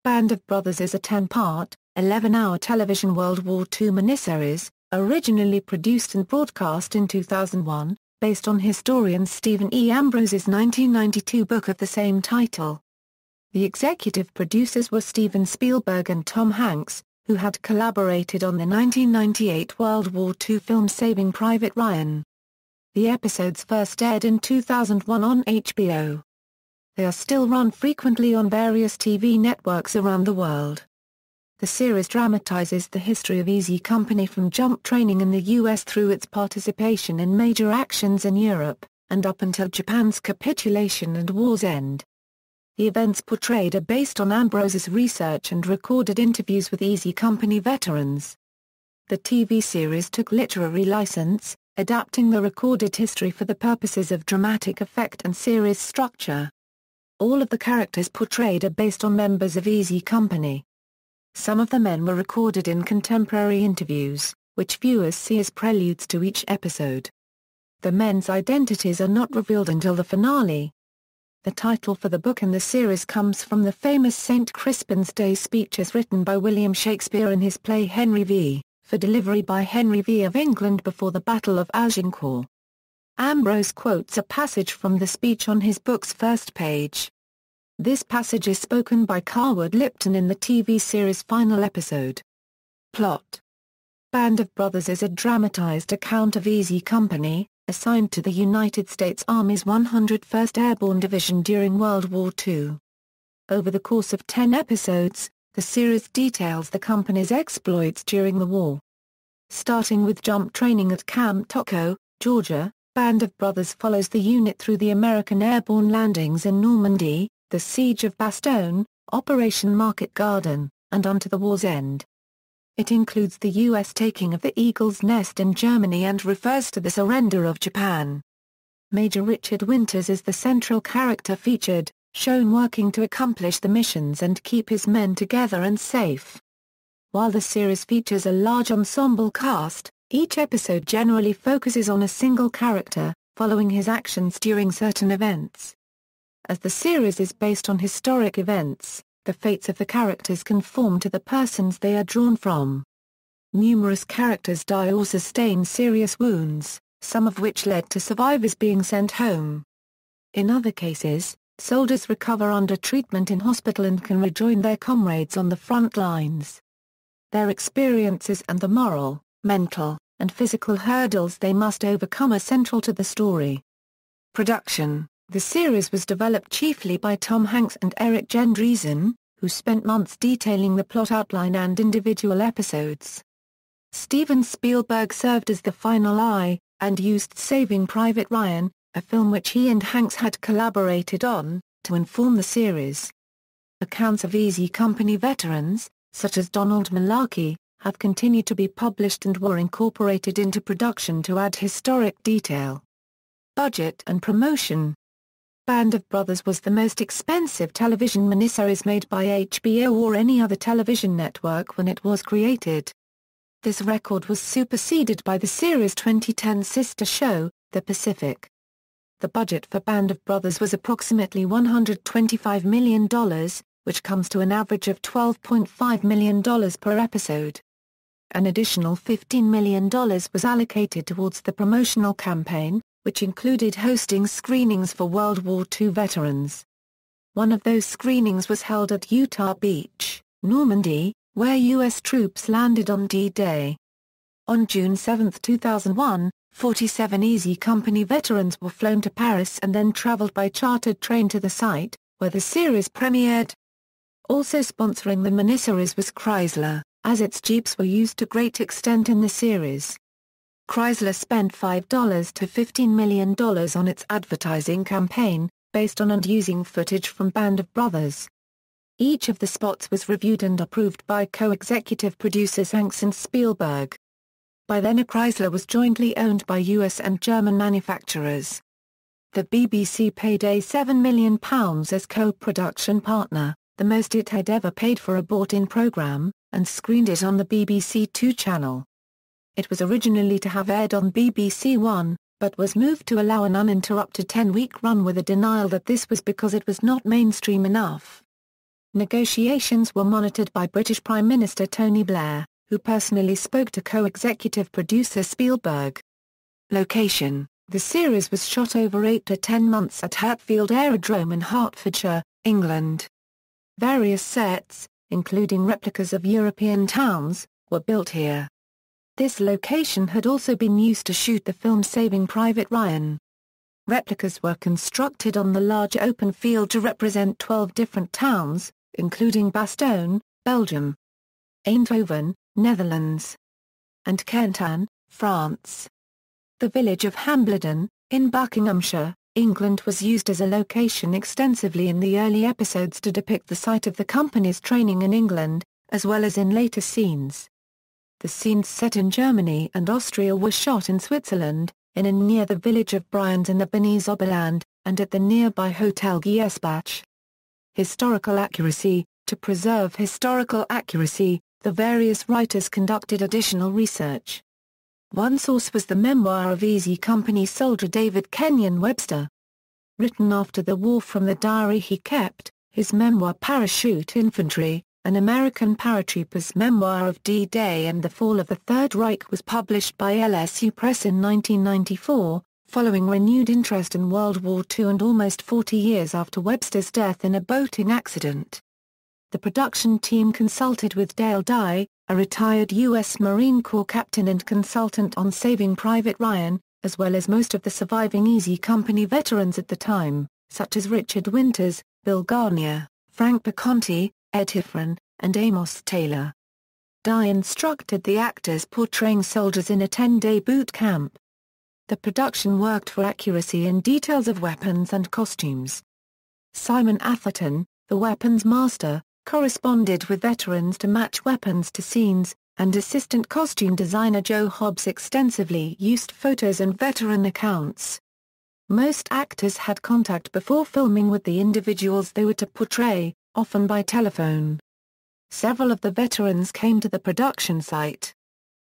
Band of Brothers is a 10-part, 11-hour television World War II miniseries, originally produced and broadcast in 2001, based on historian Stephen E. Ambrose's 1992 book of the same title. The executive producers were Steven Spielberg and Tom Hanks, who had collaborated on the 1998 World War II film Saving Private Ryan. The episodes first aired in 2001 on HBO. They are still run frequently on various TV networks around the world. The series dramatizes the history of Easy Company from jump training in the U.S. through its participation in major actions in Europe, and up until Japan's capitulation and war's end. The events portrayed are based on Ambrose's research and recorded interviews with Easy Company veterans. The TV series took literary license, adapting the recorded history for the purposes of dramatic effect and series structure. All of the characters portrayed are based on members of Easy Company. Some of the men were recorded in contemporary interviews, which viewers see as preludes to each episode. The men's identities are not revealed until the finale. The title for the book in the series comes from the famous St. Crispin's Day speeches written by William Shakespeare in his play Henry V, for delivery by Henry V of England before the Battle of Agincourt. Ambrose quotes a passage from the speech on his book's first page. This passage is spoken by Carwood Lipton in the TV series' final episode. Plot: Band of Brothers is a dramatized account of Easy Company, assigned to the United States Army's 101st Airborne Division during World War II. Over the course of 10 episodes, the series details the company's exploits during the war. Starting with jump training at Camp Tocco, Georgia, Band of Brothers follows the unit through the American airborne landings in Normandy, the Siege of Bastogne, Operation Market Garden, and on to the war's end. It includes the U.S. taking of the Eagle's Nest in Germany and refers to the surrender of Japan. Major Richard Winters is the central character featured, shown working to accomplish the missions and keep his men together and safe. While the series features a large ensemble cast, each episode generally focuses on a single character, following his actions during certain events. As the series is based on historic events, the fates of the characters conform to the persons they are drawn from. Numerous characters die or sustain serious wounds, some of which led to survivors being sent home. In other cases, soldiers recover under treatment in hospital and can rejoin their comrades on the front lines. Their experiences and the moral, mental, and physical hurdles they must overcome are central to the story. Production: The series was developed chiefly by Tom Hanks and Eric Gendreesen, who spent months detailing the plot outline and individual episodes. Steven Spielberg served as the final eye, and used Saving Private Ryan, a film which he and Hanks had collaborated on, to inform the series. Accounts of Easy Company veterans, such as Donald Malarkey, have continued to be published and were incorporated into production to add historic detail. Budget and promotion: Band of Brothers was the most expensive television miniseries made by HBO or any other television network when it was created. This record was superseded by the series' 2010 sister show, The Pacific. The budget for Band of Brothers was approximately $125 million, which comes to an average of $12.5 million per episode. An additional $15 million was allocated towards the promotional campaign, which included hosting screenings for World War II veterans. One of those screenings was held at Utah Beach, Normandy, where U.S. troops landed on D-Day. On June 7, 2001, 47 Easy Company veterans were flown to Paris and then traveled by chartered train to the site, where the series premiered. Also sponsoring the miniseries was Chrysler, as its Jeeps were used to great extent in the series. Chrysler spent $5 to $15 million on its advertising campaign, based on and using footage from Band of Brothers. Each of the spots was reviewed and approved by co-executive producers Hanks and Spielberg. By then Chrysler was jointly owned by US and German manufacturers. The BBC paid £7 million as co-production partner, the most it had ever paid for a bought-in programme, and screened it on the BBC Two channel. It was originally to have aired on BBC One, but was moved to allow an uninterrupted 10-week run with a denial that this was because it was not mainstream enough. Negotiations were monitored by British Prime Minister Tony Blair, who personally spoke to co-executive producer Spielberg. Location: the series was shot over 8 to 10 months at Hatfield Aerodrome in Hertfordshire, England. Various sets, including replicas of European towns, were built here. This location had also been used to shoot the film Saving Private Ryan. Replicas were constructed on the large open field to represent 12 different towns, including Bastogne, Belgium, Eindhoven, Netherlands, and Canton, France. The village of Hambledon, in Buckinghamshire, England was used as a location extensively in the early episodes to depict the site of the company's training in England, as well as in later scenes. The scenes set in Germany and Austria were shot in Switzerland, in and near the village of Brienz in the Bernese Oberland, and at the nearby Hotel Giesbach. Historical accuracy: to preserve historical accuracy, the various writers conducted additional research. One source was the memoir of Easy Company soldier David Kenyon Webster. Written after the war from the diary he kept, his memoir Parachute Infantry, an American paratrooper's memoir of D-Day and the fall of the Third Reich, was published by LSU Press in 1994, following renewed interest in World War II and almost 40 years after Webster's death in a boating accident. The production team consulted with Dale Dye, a retired U.S. Marine Corps captain and consultant on Saving Private Ryan, as well as most of the surviving Easy Company veterans at the time, such as Richard Winters, Bill Garnier, Frank Baconti, Ed Heffron, and Amos Taylor. Dye instructed the actors portraying soldiers in a 10-day boot camp. The production worked for accuracy in details of weapons and costumes. Simon Atherton, the weapons master, corresponded with veterans to match weapons to scenes, and assistant costume designer Joe Hobbs extensively used photos and veteran accounts. Most actors had contact before filming with the individuals they were to portray, often by telephone. Several of the veterans came to the production site.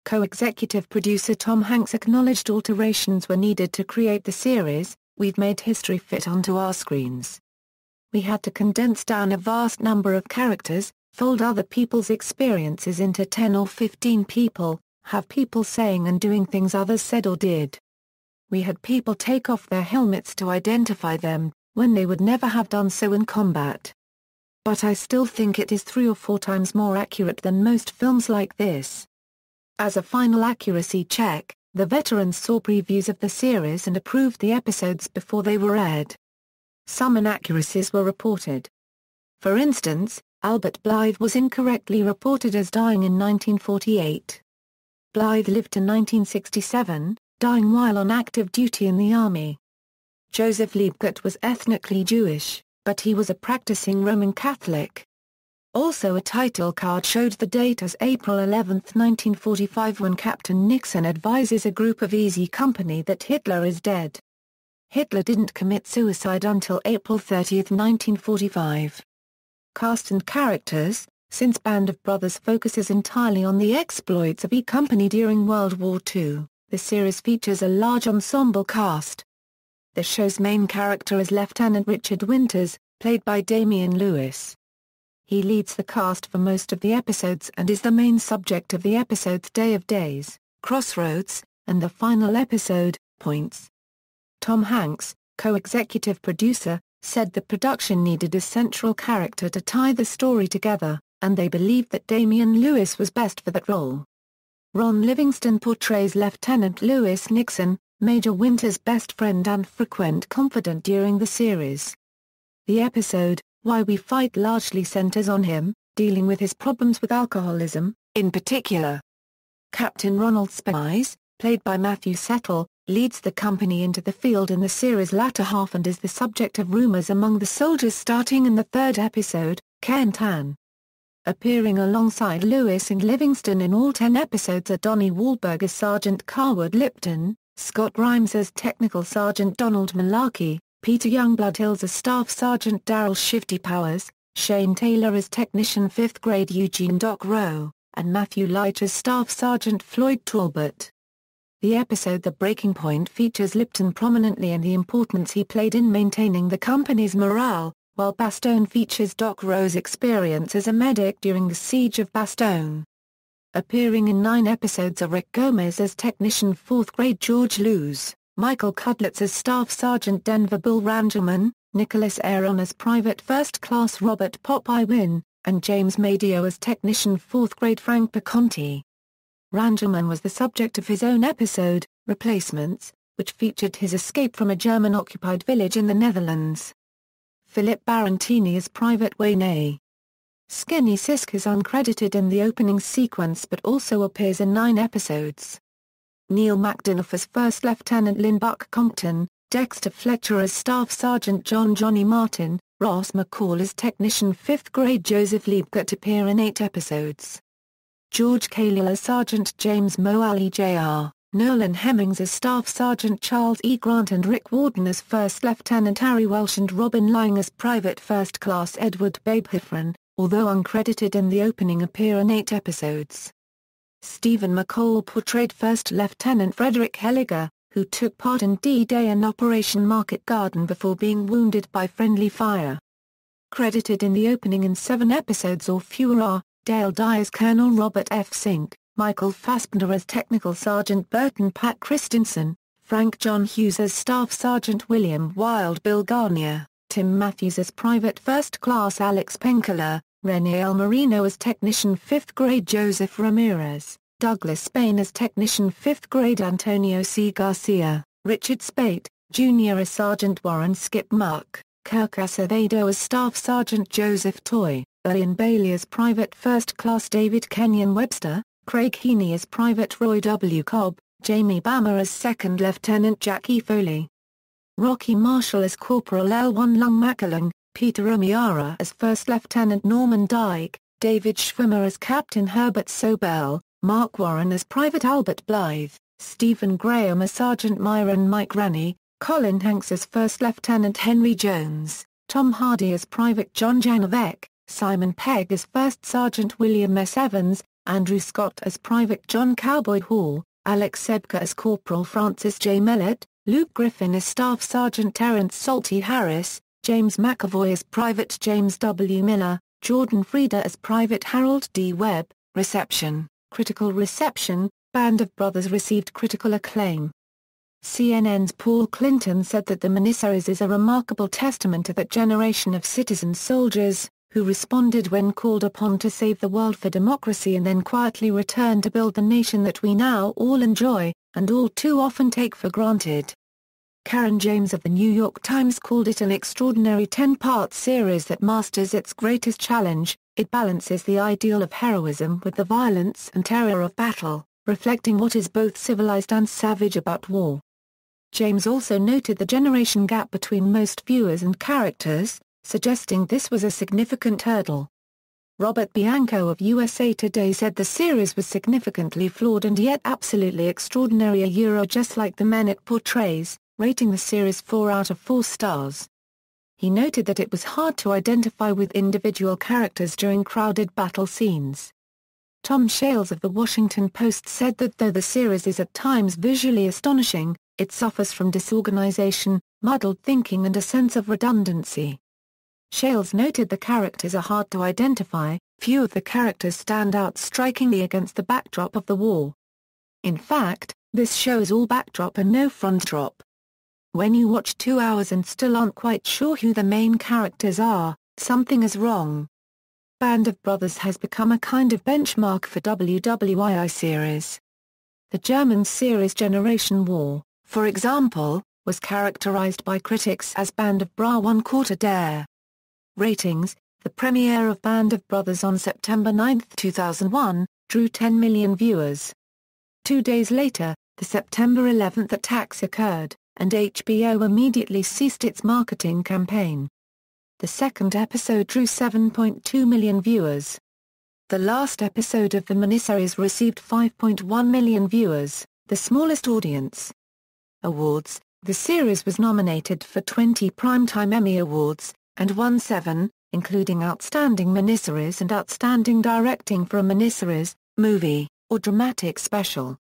Co-executive producer Tom Hanks acknowledged alterations were needed to create the series. "We've made history fit onto our screens. We had to condense down a vast number of characters, fold other people's experiences into 10 or 15 people, have people saying and doing things others said or did. We had people take off their helmets to identify them, when they would never have done so in combat. But I still think it is 3 or 4 times more accurate than most films like this." As a final accuracy check, the veterans saw previews of the series and approved the episodes before they were aired. Some inaccuracies were reported. For instance, Albert Blythe was incorrectly reported as dying in 1948. Blythe lived to 1967, dying while on active duty in the Army. Joseph Liebgott was ethnically Jewish, but he was a practicing Roman Catholic. Also, a title card showed the date as April 11, 1945, when Captain Nixon advises a group of Easy Company that Hitler is dead. Hitler didn't commit suicide until April 30, 1945. Cast and characters: since Band of Brothers focuses entirely on the exploits of E Company during World War II, the series features a large ensemble cast. The show's main character is Lieutenant Richard Winters, played by Damian Lewis. He leads the cast for most of the episodes and is the main subject of the episodes Day of Days, Crossroads, and the final episode, Points. Tom Hanks, co-executive producer, said the production needed a central character to tie the story together, and they believed that Damian Lewis was best for that role. Ron Livingston portrays Lieutenant Lewis Nixon, Major Winters' best friend and frequent confidant during the series. The episode, Why We Fight, largely centers on him, dealing with his problems with alcoholism, in particular. Captain Ronald Spies, played by Matthew Settle, leads the company into the field in the series' latter half and is the subject of rumors among the soldiers starting in the 3rd episode, Canton. Appearing alongside Lewis and Livingston in all 10 episodes are Donnie Wahlberg as Sergeant Carwood Lipton, Scott Rhimes as Technical Sergeant Donald Malarkey, Peter Youngblood Hills as Staff Sergeant Daryl Shifty Powers, Shane Taylor as Technician 5th Grade Eugene Doc Rowe, and Matthew Leitch as Staff Sergeant Floyd Talbot. The episode The Breaking Point features Lipton prominently and the importance he played in maintaining the company's morale, while Bastogne features Doc Rowe's experience as a medic during the Siege of Bastogne. Appearing in 9 episodes are Rick Gomez as Technician 4th Grade George Lewis, Michael Cudlitz as Staff Sergeant Denver Bull Rangelman, Nicholas Aaron as Private First Class Robert Popeye Wynn, and James Madio as Technician 4th Grade Frank Piconti. Rangelman was the subject of his own episode, Replacements, which featured his escape from a German-occupied village in the Netherlands. Philip Barantini as Private Wayne A. Skinny Sisk is uncredited in the opening sequence but also appears in 9 episodes. Neil McDonough as First Lieutenant Lynn Buck Compton, Dexter Fletcher as Staff Sergeant John Johnny Martin, Ross McCall as Technician 5th Grade Joseph Liebgert appear in 8 episodes. George Caliel as Sergeant James Moali Jr., Nolan Hemmings as Staff Sergeant Charles E. Grant and Rick Warden as First Lieutenant Harry Welsh and Robin Lang as Private First Class Edward Babe Heffron, although uncredited in the opening, appear in 8 episodes. Stephen McCall portrayed First Lieutenant Frederick Helliger, who took part in D-Day and Operation Market Garden before being wounded by friendly fire. Credited in the opening in 7 episodes or fewer are Dale Dye as Colonel Robert F. Sink, Michael Fassbender as Technical Sergeant Burton Pat Christensen, Frank John Hughes as Staff Sergeant William Wild Bill Garnier, Tim Matthews as Private First Class Alex Pencola, Rene El Marino as Technician 5th Grade Joseph Ramirez, Douglas Spain as Technician 5th Grade Antonio C. Garcia, Richard Spate, Jr. as Sergeant Warren Skip Muck, Kirk Acevedo as Staff Sergeant Joseph Toy, Ian Bailey as Private First Class David Kenyon Webster, Craig Heaney as Private Roy W. Cobb, Jamie Bammer as Second Lieutenant Jackie Foley, Rocky Marshall as Corporal L1 Lung McAlung, Peter O'Meara as First Lieutenant Norman Dyke, David Schwimmer as Captain Herbert Sobel, Mark Warren as Private Albert Blythe, Stephen Graham as Sergeant Myron Mike Rennie, Colin Hanks as First Lieutenant Henry Jones, Tom Hardy as Private John Janovec, Simon Pegg as First Sergeant William S. Evans, Andrew Scott as Private John Cowboy Hall, Alex Sebka as Corporal Francis J. Mellett, Luke Griffin as Staff Sergeant Terrence Salty Harris, James McAvoy as Private James W. Miller, Jordan Frieda as Private Harold D. Webb. Reception, critical reception, Band of Brothers received critical acclaim. CNN's Paul Clinton said that the miniseries is a remarkable testament to that generation of citizen soldiers, who responded when called upon to save the world for democracy and then quietly returned to build the nation that we now all enjoy, and all too often take for granted. Karen James of the New York Times called it an extraordinary 10-part series that masters its greatest challenge. It balances the ideal of heroism with the violence and terror of battle, reflecting what is both civilized and savage about war. James also noted the generation gap between most viewers and characters, suggesting this was a significant hurdle. Robert Bianco of USA Today said the series was significantly flawed and yet absolutely extraordinary, just like the men it portrays, rating the series 4 out of 4 stars. He noted that it was hard to identify with individual characters during crowded battle scenes. Tom Shales of The Washington Post said that though the series is at times visually astonishing, it suffers from disorganization, muddled thinking and a sense of redundancy. Shales noted the characters are hard to identify, few of the characters stand out strikingly against the backdrop of the war. In fact, this show is all backdrop and no front drop. When you watch 2 hours and still aren't quite sure who the main characters are, something is wrong. Band of Brothers has become a kind of benchmark for WWII series. The German series Generation War, for example, was characterized by critics as Band of Bra 1/4 dare. Ratings: the premiere of Band of Brothers on September 9, 2001, drew 10 million viewers. 2 days later, the September 11 attacks occurred, and HBO immediately ceased its marketing campaign. The second episode drew 7.2 million viewers. The last episode of the miniseries received 5.1 million viewers, the smallest audience. Awards: the series was nominated for 20 Primetime Emmy Awards, and won 7, including Outstanding Miniseries and Outstanding Directing for a Miniseries, Movie, or Dramatic Special.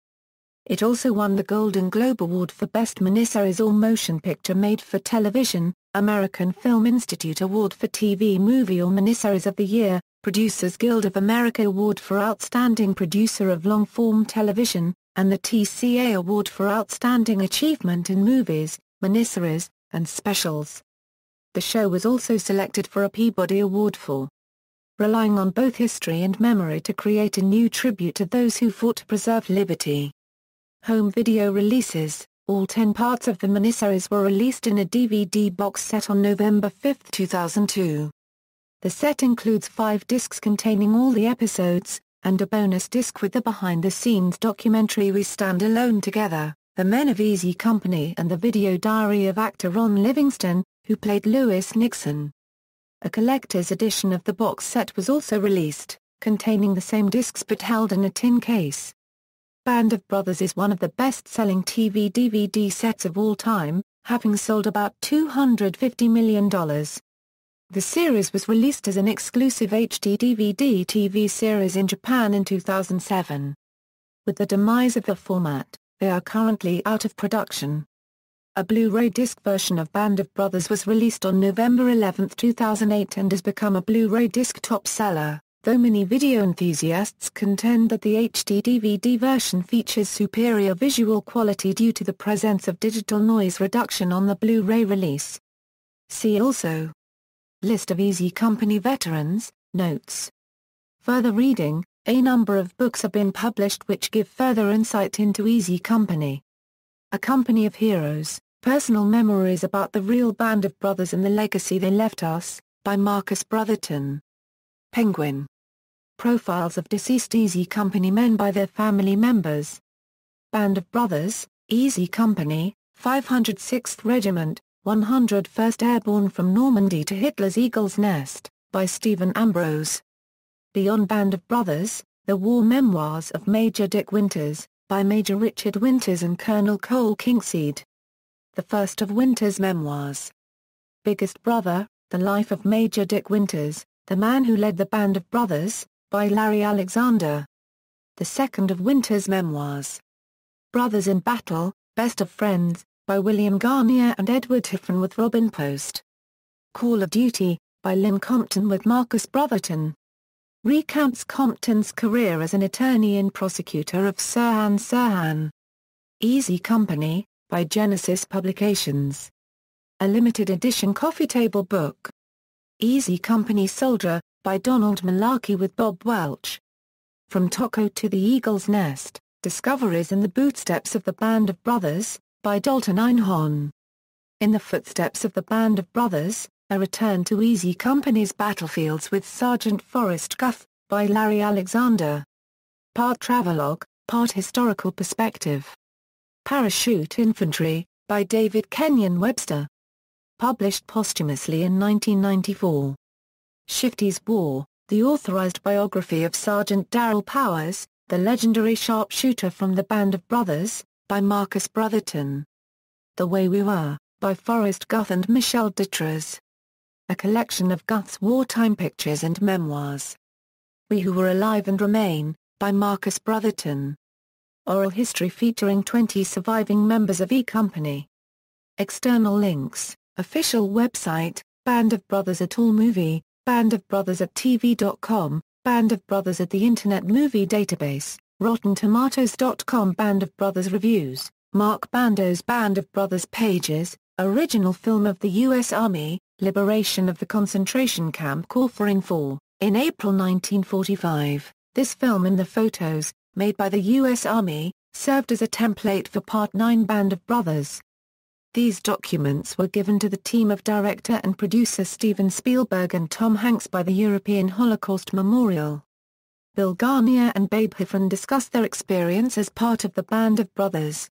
It also won the Golden Globe Award for Best Miniseries or Motion Picture Made for Television, American Film Institute Award for TV Movie or Miniseries of the Year, Producers Guild of America Award for Outstanding Producer of Long-Form Television, and the TCA Award for Outstanding Achievement in Movies, Miniseries, and Specials. The show was also selected for a Peabody Award for relying on both history and memory to create a new tribute to those who fought to preserve liberty. Home video releases. All 10 parts of the miniseries were released in a DVD box set on November 5, 2002. The set includes 5 discs containing all the episodes, and a bonus disc with the behind-the-scenes documentary We Stand Alone Together, The Men of Easy Company and the video diary of actor Ron Livingston, who played Lewis Nixon. A collector's edition of the box set was also released, containing the same discs but held in a tin case. Band of Brothers is one of the best-selling TV DVD sets of all time, having sold about $250 million. The series was released as an exclusive HD DVD TV series in Japan in 2007. With the demise of the format, they are currently out of production. A Blu-ray disc version of Band of Brothers was released on November 11, 2008 and has become a Blu-ray disc top seller, though many video enthusiasts contend that the HD DVD version features superior visual quality due to the presence of digital noise reduction on the Blu-ray release. See also: List of Easy Company veterans, notes. Further reading: a number of books have been published which give further insight into Easy Company. A Company of Heroes, Personal Memories about the Real Band of Brothers and the Legacy They Left Us, by Marcus Brotherton. Penguin. Profiles of Deceased Easy Company Men by their family members. Band of Brothers, Easy Company, 506th Regiment, 101st Airborne from Normandy to Hitler's Eagle's Nest, by Stephen Ambrose. Beyond Band of Brothers, The War Memoirs of Major Dick Winters, by Major Richard Winters and Colonel Cole Kinkseed. The First of Winters' Memoirs. Biggest Brother, The Life of Major Dick Winters, The Man Who Led the Band of Brothers, by Larry Alexander. The Second of Winters' Memoirs. Brothers in Battle, Best of Friends, by William Garnier and Edward Hiffen with Robin Post. Call of Duty, by Lynn Compton with Marcus Brotherton. Recounts Compton's career as an attorney and prosecutor of Sirhan Sirhan. Easy Company, by Genesis Publications. A limited edition coffee table book. Easy Company Soldier, by Donald Malarkey with Bob Welch. From Tocco to the Eagle's Nest, Discoveries in the Bootsteps of the Band of Brothers, by Dalton Einhorn. In the Footsteps of the Band of Brothers, A Return to Easy Company's Battlefields with Sergeant Forrest Guth, by Larry Alexander. Part Travelogue, Part Historical Perspective. Parachute Infantry, by David Kenyon Webster. Published posthumously in 1994. Shifty's War, the authorized biography of Sergeant Darrell Powers, the legendary sharpshooter from the Band of Brothers, by Marcus Brotherton. The Way We Were, by Forrest Guth and Michelle Detres. A collection of Guth's wartime pictures and memoirs. We Who Were Alive and Remain, by Marcus Brotherton. Oral history featuring 20 surviving members of E Company. External links: official website, Band of Brothers at AllMovie, Band of Brothers at TV.com, Band of Brothers at the Internet Movie Database, RottenTomatoes.com. Band of Brothers reviews, Mark Bando's Band of Brothers pages, original film of the U.S. Army, liberation of the concentration camp Kaufering 4, in April 1945. This film and the photos, made by the U.S. Army, served as a template for Part 9 Band of Brothers. These documents were given to the team of director and producer Steven Spielberg and Tom Hanks by the European Holocaust Memorial. Bill Garnier and Babe Hiffen discussed their experience as part of the Band of Brothers.